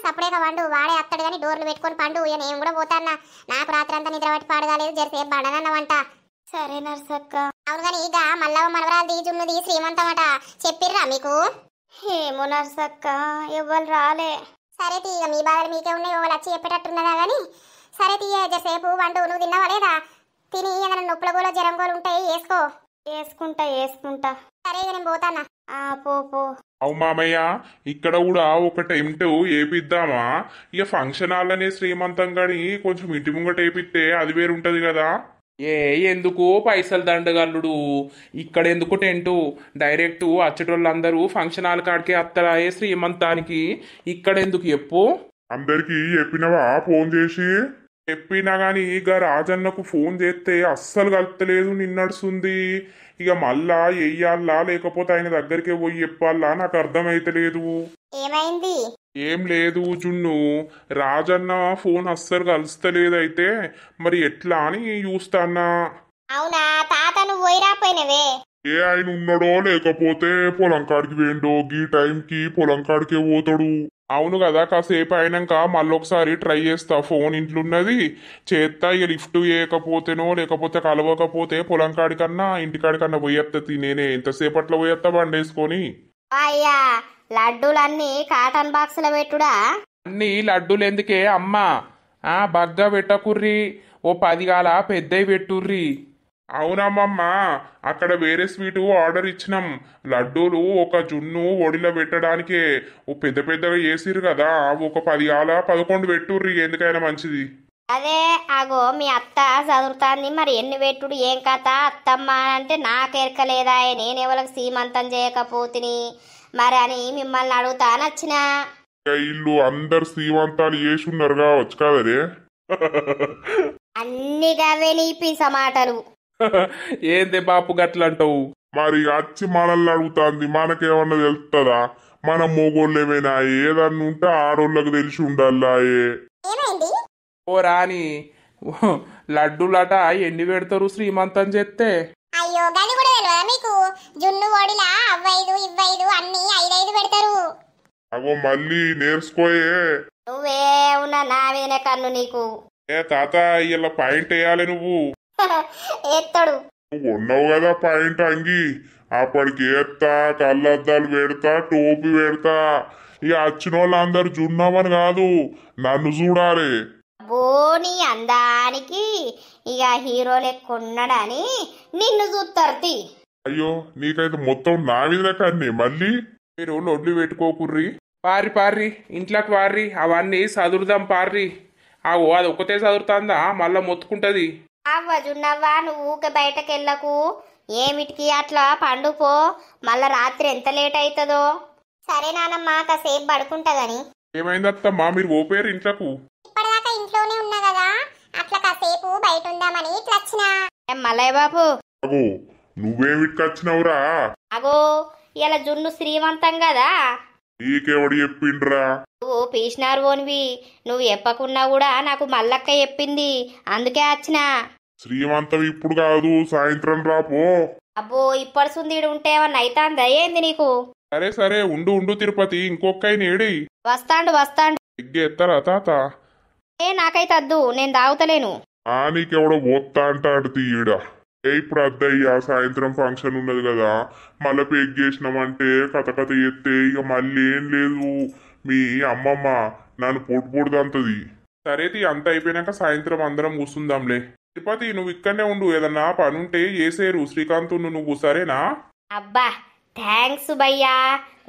సపరేక వండు, వాడే అత్తడు కానీ డోర్లు పెట్టుకొని పండు. ఇక నేను కూడా పోతాన్నా, నాకు రాత్రి అంతా నిద్ర పట్టి పాడగాలేదు, జరసేపు బండనన్నవంట. సరే నర్సక్క. అవును కానీ ఇక మళ్ళా మనవరాలది జున్నుది శ్రీమంతమట, చెప్పిర్రా మీకు? ఏమో నర్సక్క, ఎవ్వరు రాలే. సరే తీ, ఇక మీ బాధలు మీకే ఉన్నాయి, ఎవరు వచ్చి చెప్పేటట్టున్నదా కానీ. సరే తీయ, జరసేపు వండు. నువ్వు తిన్నావా లేదా? తిని ఏదైనా నొప్పుల గోలు జ్వరం గోలు ఉంటాయి, వేసుకుంటా. సరే ఇక నేను పోతానా. పో. అవు మామయ్య, ఇక్కడ కూడా ఒక టైంటు ఏపిద్దామా? ఇక ఫంక్షన్ హాల్లోనే శ్రీమంతం గాని కొంచెం ఇంటి ముంగట ఏపిస్తే అది వేరుంటది కదా. ఎందుకు పైసలు దండగల్లుడు, ఇక్కడ ఎందుకు టెంటు? డైరెక్ట్ అచ్చటోళ్ళందరూ ఫంక్షన్ హాల్ కాడికే అత్తరాయే శ్రీమంతానికి, ఇక్కడ ఎందుకు చెప్పు? అందరికి చెప్పినవా ఫోన్ చేసి? చెప్పినా గాని ఇక రాజన్నకు ఫోన్ చేస్తే అస్సలు కలుపుతలేదు, నిన్నడుస్తుంది. ఇక మళ్ళా వెయ్యాలా లేకపోతే ఆయన దగ్గరికి పోయి చెప్పాలా నాకు అర్థమైతలేదు. ఏమైంది? ఏం లేదు జున్ను, రాజన్న ఫోన్ అస్సలు కలుస్తలేదైతే మరి ఎట్లా అని చూస్తానా. అవునా తాత, నువ్వు పోయి రాపోయినవే? ఆయన ఉన్నాడో లేకపోతే పొలం కాడికి వేయండో, గీ టైంకి పొలం కాడికే పోతాడు. అవును కదా, కాసేపు అయినాక మళ్ళొకసారి ట్రై చేస్తా. ఫోన్ ఇంట్లున్నది చేస్తా. ఇక లిఫ్ట్ చేయకపోతేనో లేకపోతే కలవకపోతే పొలం కాడికన్నా ఇంటికాడికన్నా పోయేస్తా. నేనే ఎంతసేపట్లో పోయేస్తా బండేసుకొని. అయ్యా, లడ్డూలన్నీ కాటన్ బాక్సులో పెట్టుడా? అన్ని లడ్డూలు ఎందుకే అమ్మా? బగ్గా పెట్టకుర్రి, ఓ 10 గాల పెద్దవి పెట్టుర్రి. అవునమ్మమ్మ, అక్కడ వేరే స్వీటు ఆర్డర్ ఇచ్చినాం. లడ్డూలు ఒక జున్ను ఒడిలో పెట్టడానికే ఓ పెద్ద పెద్దగా వేసిరు కదా, ఒక 10 గాల 11 పెట్టుర్రి, ఎందుకైనా మంచిది. అదే అగో మీ అత్త చదువుతాంది, మరి ఎన్ని పెట్టుడు ఏం కథ అత్తమ్మ అంటే నాకెరకలేదా? నేనెవరికి సీమంతం చేయకపోతిని మరి అని మిమ్మల్ని అడుగుతానొచ్చినా. ఇక ఇల్లు అందరు శ్రీమంతాలు చేసి ఉన్నారు కావచ్చు కదరే. అన్ని గవే నీ పిస మాటలు. ఏందే బాపు గట్లంటావు? మరి వచ్చి మనల్ని అడుగుతాంది, మనకేమన్నా తెలుస్తుందా? మన మొగోళ్ళేమైనా ఏదన్నా ఉంటే ఆడోళ్ళకి తెలిసి ఉండాలాయే. ఏమైంది? ఓ రాని లడ్డూలట ఎన్ని పెడతారు శ్రీమంతం చేస్తే? అయ్యో గది కూడా తెలియదా మీకు? జున్ను ఓడిలా అవ్వైదు ఇవ్వైదు అన్ని 5 పెడతారు. అగో మళ్ళీ నేర్చుకోయే. నువ్వే ఉన్న నా వేనే కన్ను నీకు. ఏ తాత ఇలా పాయింట్ వేయాలి నువ్వు. ఎత్తడు. నువ్వు ఉన్నావు కదా పాయింట్ అంగి, అప్పటికి ఏత్తా, కళ్ళద్దాలు పెడతా, టోపీ పెడతా. ఇక వచ్చిన వాళ్ళందరు జున్నామని కాదు, నన్ను చూడాలి. బోని అందానికి ఇక హీరో లెక్కున్నాడని నిన్ను చూస్తారు. అయ్యో నీకైతే మొత్తం నా మీద కన్నే మళ్ళీ. మీరు లొడ్లు పెట్టుకోకుర్రి, పారి పార్రి ఇంట్లోకి పార్రి, అవన్నీ చదురుదాం పార్రి. ఆగో అది ఒకటే చదురుతుందా మళ్ళా మొత్తుకుంటది. అవ్వ జున్నవ్వ నువ్వు ఊకే బయటకెళ్ళకు, ఏమిటికి అట్లా పండుపో, మళ్ళా రాత్రి ఎంత లేట్ అవుతుందో. సరే నానమ్మ కాసేపు పడుకుంటా గాని. ఏమైందత్తమ్మా మీరు ఓపేరు ఇంట్లకు? ఇప్పటిదాకా ఇంట్లోనే ఉన్నా కదా, అట్లా కాసేపు బయట ఉందామని ఇట్లా వచ్చినా. మల్లయ్య బాబు అగో నువ్వేమిటికి వచ్చినావురా? అగో ఇలా జున్ను శ్రీమంతం కదా, నీకెవడు చెప్పిండ్రా? నువ్వు పీసినారు ఓనివి, నువ్వు చెప్పకున్నా కూడా నాకు మల్లక్క చెప్పింది, అందుకే వచ్చిన. శ్రీమంతం ఇప్పుడు కాదు, సాయంత్రం రాపో. అబ్బో ఇప్పటి సుందీడు ఉంటే ఏమన్నా అయితాందా ఏంది నీకు? సరే సరే ఉండు ఉండు తిరుపతి, ఇంకొక్కైన ఏడి వస్తాండు వస్తాండు. ఎత్తరా తాత? నాకైతే అద్దు, నేను తాగుతలేను. నీకెవడో పోత్తా అంటాడు తీయడ. ఇప్పుడు అద్దయ్యా సాయంత్రం ఫంక్షన్ ఉన్నది కదా, మళ్ళీ పెగ్ చేసినామంటే కథ కథ ఎత్తే ఇక మళ్ళీ ఏం లేదు. మీ అమ్మమ్మ నన్ను పొడుదంతది. సరేది అంత అయిపోయినాక సాయంత్రం అందరం కూర్చుందాంలే. తిరుపతి నువ్వు ఇక్కడనే ఉండు, ఏదన్నా పనుంటే చేసేరు శ్రీకాంత్ నువ్వు, సరేనా? అబ్బా థ్యాంక్స్ భయ్యా,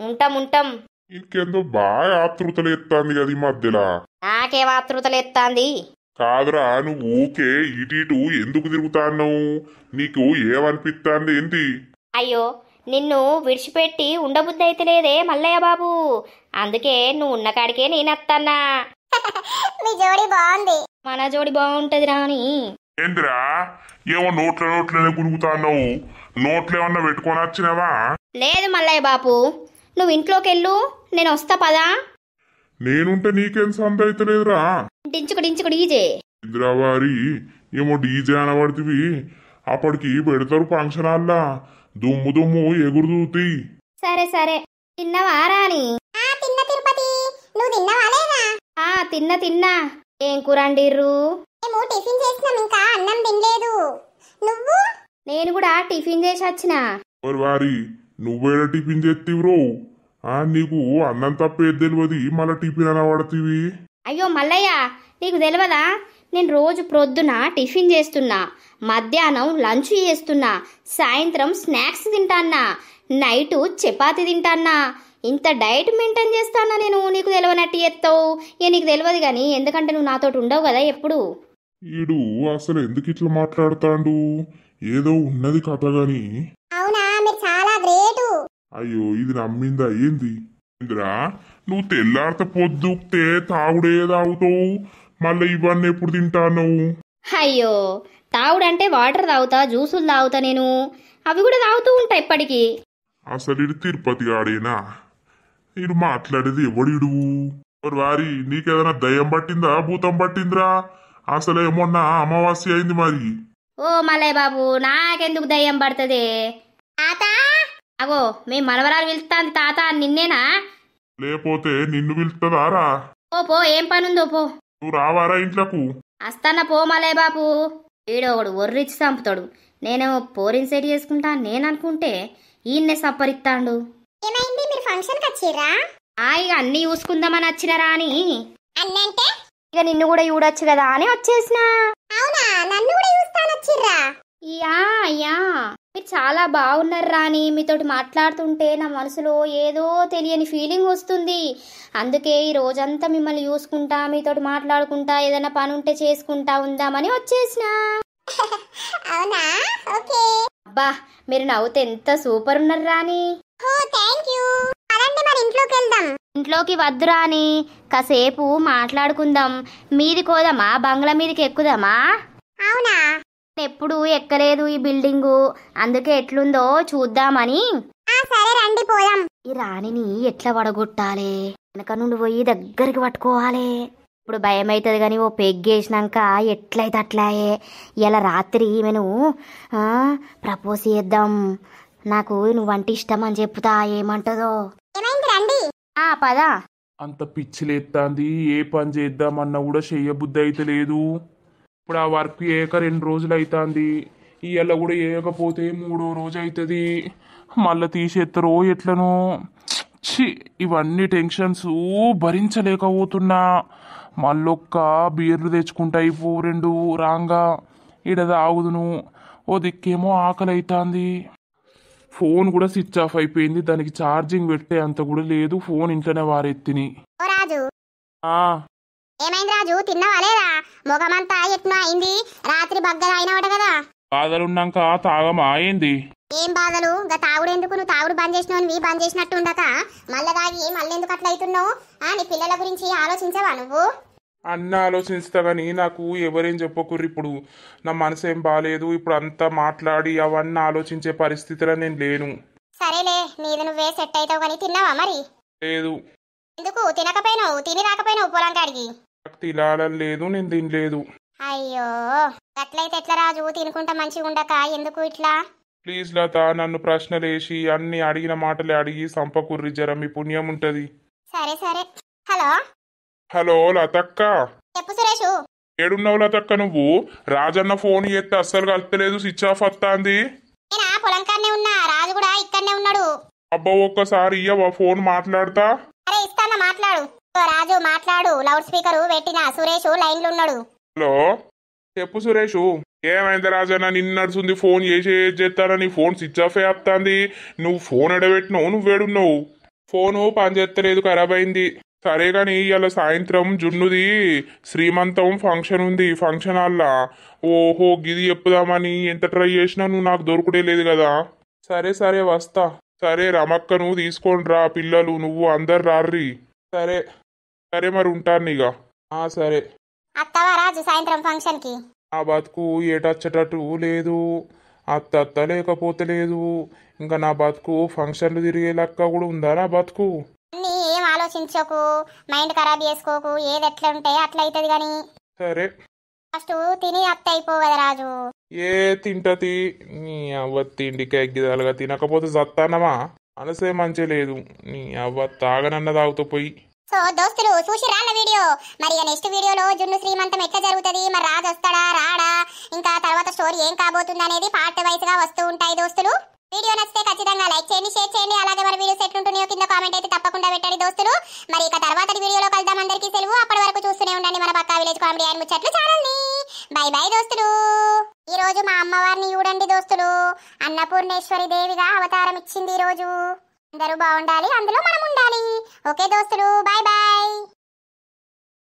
ఉంటాం. ఇంకెందో బాగా ఆతృతలు ఎత్తాంది కదా ఈ మధ్యలో. నాకేం ఆతృతలు ఎత్తాంది? కాదురా నువ్వు ఊకే ఇటు ఎందుకు తిరుగుతాన్నావు? నీకు ఏమనిపిస్తాంది ఏంటి? అయ్యో నిన్ను విడిచిపెట్టి ఉండబుద్ధి అయితే లేదే మల్లయ్య బాబు, అందుకే నువ్వు ఉన్న కాడికే నేనత్తన్నా. మీ జోడి బాగుంది. మన జోడి బాగుంటది రాని. ఏంద్రా ఏమో నోట్లనే గునుగుతాన్నావు? నోట్లేమన్నా పెట్టుకొని వచ్చినావా? లేదు మల్లయ్య బాబు, నువ్వు ఇంట్లోకి వెళ్ళు, నేను వస్తా పదా. నేనుంటే నీకేం సంద అయితలేదురా. డించుకు డీజే. ఇంద్రావారి ఏమో డీజే అనబడుతుంది, అప్పటికి పెడతారు ఫంక్షన్ హాల్లా, దుమ్ము ఎగురుదూతి. సరే తిన్నవా రాని? తిన్న తిరుపతి, నువ్వు తిన్నావా లేదా? తిన్నా. ఏం కూరండిర్రు? మేము టిఫిన్ చేసినాం, ఇంకా అన్నం తినలేదు. నువ్వు? నేను కూడా టిఫిన్ చేసి వచ్చిన. వారి నువ్వేడ టిఫిన్ చేతివ్రో? నీకు అన్నం తప్పేది తెలియదు, మళ్ళీ టిఫిన్ అనబడుతుంది. అయ్యో మల్లయ్య నీకు తెలియదా, నేను రోజు ప్రొద్దున టిఫిన్ చేస్తున్నా, మధ్యాహ్నం లంచ్ చేస్తున్నా, సాయంత్రం స్నాక్స్ తింటాన్నా, నైటు చపాతి తింటాన్నా. ఇంత డైట్ మెయింటైన్ చేస్తానా నేను, నీకు తెలియనట్టు ఎత్తావు. నీకు తెలియదు కానీ, ఎందుకంటే నువ్వు నాతోటి ఉండవు కదా ఎప్పుడు. ఈడు అసలు ఎందుకు ఇట్లా మాట్లాడతాడు? ఏదో ఉన్నది కథ గాని. అవునా, మీరు చాలా గ్రేటు. అయ్యో ఇది నమ్మిందా ఏంది? ఇంద్రా నువ్వు తెల్లారిత పొద్దుక్తే తాగుడే తాగుతావు, మళ్ళీ ఇవన్నీ ఎప్పుడు తింటాను? అయ్యో తాగుడంటే వాటర్ తాగుతా, జ్యూసులు తాగుతా, నేను అవి కూడా తాగుతూ ఉంటా ఇప్పటికీ. అసలు ఇడు తిరుపతి ఆడేనా? ఇడు మాట్లాడేది ఎవడిడు? వారి నీకేదైనా దయ్యం పట్టిందా, భూతం పట్టిందిరా? అసలే మొన్న అమావాస్య అయింది మరి. ఓ మల్లయ్య బాబు, నాకెందుకు దయ్యం పడుతుంది? తాత అగో మీ మనవరాలు పిలుస్తాంది తాత, నిన్నేనా? లేకపోతే నిన్ను పిలుస్తుందారా? పో ఏం పనుందో పో. నువ్వు రావారా ఇంట్లకు? అస్తాన పో మల్లయ్య బాబు. వీడోడు ఒర్రిచ్చి చంపుతాడు, నేనేమో పోరిని సెట్ చేసుకుంటా నేననుకుంటే ఈయన్నే సప్పరిస్తాడు. ఏమైంది, మీరు ఫంక్షన్ కి వచ్చిర్రా? ఇక అన్ని చూసుకుందామని వచ్చినరా అని. అన్నంటే ఇక నిన్ను కూడా చూడొచ్చు కదా అని వచ్చేసిన. అవునా, నన్ను కూడా చూస్తానొచ్చిర్రా? యా మీరు చాలా బాగున్నారు రాని, మీతోటి మాట్లాడుతుంటే నా మనసులో ఏదో తెలియని ఫీలింగ్ వస్తుంది. అందుకే ఈ రోజంతా మిమ్మల్ని చూసుకుంటా, మీతోటి మాట్లాడుకుంటా, ఏదైనా పని ఉంటే చేసుకుంటా ఉందామని వచ్చేసిన. అవునా, ఓకే. అబ్బా మీరు నవ్వుతే ఎంత సూపర్ ఉన్నారు రాని. ఓ థ్యాంక్ యూ. పదండి మరి ఇంట్లోకి వెళ్దాం. ఇంట్లోకి వద్దురా అని కాసేపు మాట్లాడుకుందాం. మీది కోదమా, బంగ్లా మీదకి ఎక్కుదామా? అవునా? ఎప్పుడు ఎక్కలేదు ఈ బిల్డింగు, అందుకే ఎట్లుందో చూద్దామని. సరే రండి పోదాం. ఈ రాణిని ఎట్లా వడగొట్టాలి? వెనక నుండి పోయి దగ్గరికి పట్టుకోవాలి. ఇప్పుడు భయం అవుతుంది కానీ ఓ పెగ్గేసినాక ఎట్లయితే అట్లాయే. ఇలా రాత్రి ఈమెను ప్రపోజ్ చేద్దాం. నాకు నువ్వంటే ఇష్టం అని చెప్తా, ఏమంటదో. ఏమైంది? రండి. పద. అంత పిచ్చిలేస్తాంది, ఏ పని చేద్దామన్నా కూడా చెయ్యబుద్ధి అయితే లేదు. ఇప్పుడు ఆ వర్క్ చేయక 2 రోజులు అవుతుంది. ఇవాళ కూడా వేయకపోతే 3వ రోజు అవుతుంది. మళ్ళీ తీసేస్తారో ఎట్లనో. ఛీ, ఇవన్నీ టెన్షన్స్ భరించలేకపోతున్నా. మళ్ళొక్క బీర్లు తెచ్చుకుంటా అయిపో 2 రాంగా ఈడ తాగుదును. ఓ దిక్కేమో ఆకలి అవుతుంది. ఫోన్ కూడా స్విచ్ ఆఫ్ అయిపోయింది, దానికి ఛార్జింగ్ పెట్టే అంత కూడా లేదు. ఫోన్ ఇంట్లోనే వారెత్తిని. ఓ రాజు, ఆ ఏమైంది రాజు? తిన్నావా లేదా? మొగమంతా ఎట్నో అయింది. రాత్రి బగ్గలు అయినవాట కదా. బాధలున్నాక తాగమా ఏంది? ఏం బాధలు? ఇంకా తాగుడు ఎందుకు? నువ్వు తాగుడు బంద్ చేసినవి బంద్ చేసినట్టు ఉండక మళ్ళా తాగి మళ్ళీ ఎందుకు అట్లా అవుతున్నావు? నీ పిల్లల గురించి ఆలోచించవా నువ్వు? అన్న ఆలోచిస్తా కానీ నాకు ఎవరేం చెప్పకుర్రు. ఇప్పుడు నా మనసు ఏం బాగాలేదు. ఇప్పుడు అంతా మాట్లాడి అవన్నీ ఆలోచించే పరిస్థితిలో నేను లేను. సరేలే, నీది నువ్వే సెట్ అవుతావు. కానీ తిన్నావా మరి? లేదు. ఎందుకు తినకపోయినావు? తిని రాకపోయినావు పొలం కాడికి? నాకు తినాలని లేదు, నేను తినలేదు. అయ్యో, అట్లయితే ఎట్లా రాజు? తినుకుంటా మంచిగా ఉండక ఎందుకు ఇట్లా? ప్లీజ్ లత, నన్ను ప్రశ్నలు వేసి అన్ని అడిగిన మాటలే అడిగి సంపకుర్రి, జర మీ పుణ్యం ఉంటది. సరే సరే. హలో హలో లతక్క, చెప్పు సురేషు. ఏడున్నావు లతక్క? నువ్వు రాజన్న ఫోన్ చేస్తే అస్సలు కలుస్తలేదు, స్విచ్ ఆఫ్ వస్తాంది. నేనా పొలం కాడనే ఉన్నా, రాజు కూడా ఇక్కడనే ఉన్నాడు. అబ్బా ఒక్కసారి ఇయ్యవా ఫోన్ మాట్లాడతా? అరే ఇస్తానా, మాట్లాడు. ఓ రాజు మాట్లాడు, లౌడ్ స్పీకర్ పెట్టినా. సురేషు లైన్ లో ఉన్నాడు. హలో, చెప్పు సురేషు. ఏమైంది రాజన్న? నిన్న నడుచుంది ఫోన్ చేస్తానని ఫోన్ స్విచ్ ఆఫ్ వస్తుంది. నువ్వు ఫోన్ ఎడబెట్టినావు, నువ్వేడున్నావు? ఫోను పని చేస్తలేదు, ఖరాబ్ అయింది. సరే కానీ ఇవాళ సాయంత్రం జున్నుది శ్రీమంతం ఫంక్షన్ ఉంది. ఫంక్షన్ హాల్లా. ఓహో, గిది చెప్పుదామని ఎంత ట్రై చేసినా నువ్వు నాకు దొరుకుడే లేదు కదా. సరే సరే వస్తా. సరే రమక్కను తీసుకొని రా, పిల్లలు నువ్వు అందరు రార్రి. సరే సరే మరి ఉంటాను ఇక. సరే. అత్తవా రాజు సాయంత్రం ఫంక్షన్ కి? ఆ బతుకు ఏటచ్చేటట్టు లేదు. అత్త లేకపోతే లేదు. ఇంకా నా బతుకు ఫంక్షన్లు తిరిగే లెక్క కూడా ఉందా నా బతుకు? అన్నీ ఏం ఆలోచించకు, మైండ్ ఖరాబ్ చేసుకోకు. ఏది ఎట్లా ఉంటే అట్లా అవుతుంది కానీ సరే ఫస్ట్ తిని అత్త అయిపో కదా రాజు. ఏ తింటది నీ అవ్వ తిండికి ఎగ్గిదాలుగా తినకపోతే సత్తానమా? మనసే మంచి లేదు. నీ అవ్వ తాగనన్న తాగుతూ పోయి. సో దోస్తులు చూసి రాళ్ళ వీడియో. మరి నెక్స్ట్ వీడియోలో జున్ను శ్రీమంతం ఎట్లా జరుగుతుంది, మరి రాజు వస్తాడా రాడా, ఇంకా తర్వాత స్టోరీ ఏం కాబోతుంది అనేది పార్ట్ వైజ్ గా వస్తూ ఉంటాయి దోస్తులు. వీడియో నచ్చితే ఖచ్చితంగా లైక్ చేయండి, షేర్ చేయండి. అలాగే మన వీడియోస్ ఎట్లుంటున్నాయో కింద కామెంట్ అయితే తప్పకుండా పెట్టండి దోస్తులు. మరి ఇక తర్వాత వీడియోలో కలుద్దాం. అందరికీ సెలవు. అప్పటి వరకు చూస్తూనే ఉండండి మన పక్కా విలేజ్ కామెడీ అండ్ ముచ్చట్లు ఛానల్ ని. బై బై దోస్తులు. ఈ రోజు మా అమ్మవారిని చూడండి దోస్తులు, అన్నపూర్ణేశ్వరి దేవిగా అవతారం ఇచ్చింది ఈ రోజు. అందరూ బాగుండాలి, అందులో మనం ఉండాలి. ఓకే దోస్తులు, బై బై.